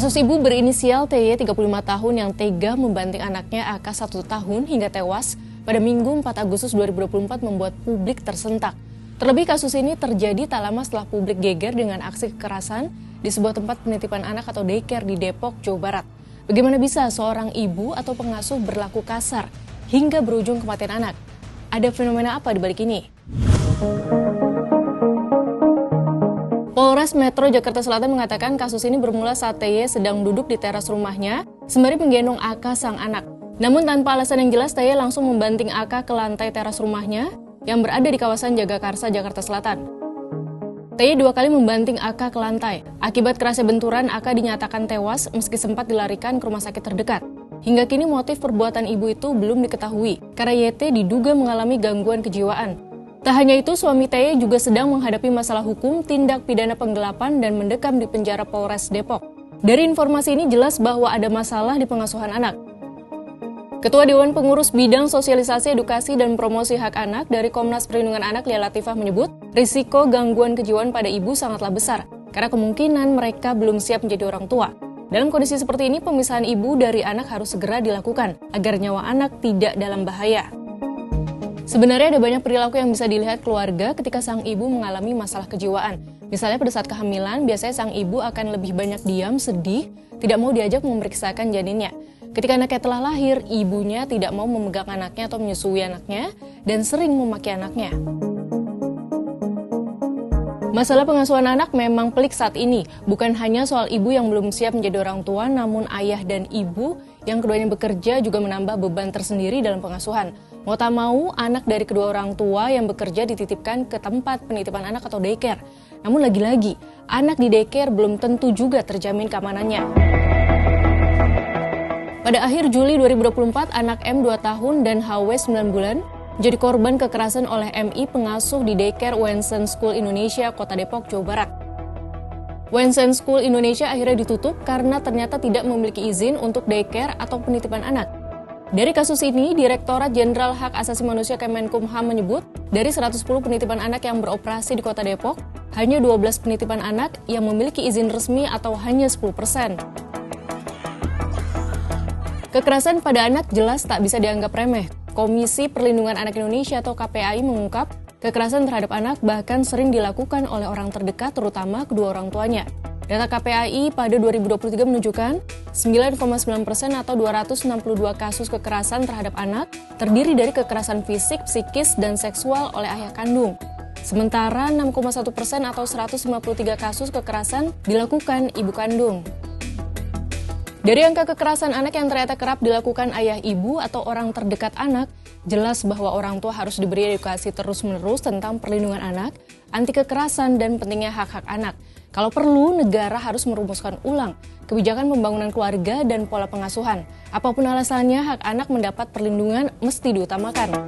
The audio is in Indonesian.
Kasus ibu berinisial TY 35 tahun yang tega membanting anaknya AK 1 tahun hingga tewas pada Minggu 4 Agustus 2024 membuat publik tersentak. Terlebih kasus ini terjadi tak lama setelah publik geger dengan aksi kekerasan di sebuah tempat penitipan anak atau daycare di Depok, Jawa Barat. Bagaimana bisa seorang ibu atau pengasuh berlaku kasar hingga berujung kematian anak? Ada fenomena apa di balik ini? Polres Metro Jakarta Selatan mengatakan kasus ini bermula saat TY sedang duduk di teras rumahnya sembari menggendong AK sang anak. Namun tanpa alasan yang jelas, TY langsung membanting AK ke lantai teras rumahnya yang berada di kawasan Jagakarsa, Jakarta Selatan. TY 2 kali membanting AK ke lantai. Akibat kerasnya benturan, AK dinyatakan tewas meski sempat dilarikan ke rumah sakit terdekat. Hingga kini motif perbuatan ibu itu belum diketahui karena YT diduga mengalami gangguan kejiwaan. Tak hanya itu, suami TY juga sedang menghadapi masalah hukum tindak pidana penggelapan dan mendekam di penjara Polres Depok. Dari informasi ini jelas bahwa ada masalah di pengasuhan anak. Ketua Dewan Pengurus Bidang Sosialisasi Edukasi dan Promosi Hak Anak dari Komnas Perlindungan Anak Lia Latifah menyebut, risiko gangguan kejiwaan pada ibu sangatlah besar karena kemungkinan mereka belum siap menjadi orang tua. Dalam kondisi seperti ini, pemisahan ibu dari anak harus segera dilakukan agar nyawa anak tidak dalam bahaya. Sebenarnya ada banyak perilaku yang bisa dilihat keluarga ketika sang ibu mengalami masalah kejiwaan. Misalnya pada saat kehamilan, biasanya sang ibu akan lebih banyak diam, sedih, tidak mau diajak memeriksakan janinnya. Ketika anaknya telah lahir, ibunya tidak mau memegang anaknya atau menyusui anaknya, dan sering memaki anaknya. Masalah pengasuhan anak memang pelik saat ini. Bukan hanya soal ibu yang belum siap menjadi orang tua, namun ayah dan ibu yang keduanya bekerja juga menambah beban tersendiri dalam pengasuhan. Mau tak mau, anak dari kedua orang tua yang bekerja dititipkan ke tempat penitipan anak atau daycare. Namun lagi-lagi, anak di daycare belum tentu juga terjamin keamanannya. Pada akhir Juli 2024, anak M 2 tahun dan HW 9 bulan jadi korban kekerasan oleh MI pengasuh di daycare Wensen School Indonesia, Kota Depok, Jawa Barat. Wensen School Indonesia akhirnya ditutup karena ternyata tidak memiliki izin untuk daycare atau penitipan anak. Dari kasus ini, Direktorat Jenderal Hak Asasi Manusia Kemenkumham menyebut, dari 110 penitipan anak yang beroperasi di Kota Depok, hanya 12 penitipan anak yang memiliki izin resmi atau hanya 10%. Kekerasan pada anak jelas tak bisa dianggap remeh. Komisi Perlindungan Anak Indonesia atau KPAI mengungkap, kekerasan terhadap anak bahkan sering dilakukan oleh orang terdekat, terutama kedua orang tuanya. Data KPAI pada 2023 menunjukkan 9,9% atau 262 kasus kekerasan terhadap anak terdiri dari kekerasan fisik, psikis, dan seksual oleh ayah kandung. Sementara 6,1% atau 153 kasus kekerasan dilakukan ibu kandung. Dari angka kekerasan anak yang ternyata kerap dilakukan ayah ibu atau orang terdekat anak, jelas bahwa orang tua harus diberi edukasi terus-menerus tentang perlindungan anak, anti kekerasan, dan pentingnya hak-hak anak. Kalau perlu, negara harus merumuskan ulang kebijakan pembangunan keluarga dan pola pengasuhan. Apapun alasannya, hak anak mendapat perlindungan mesti diutamakan.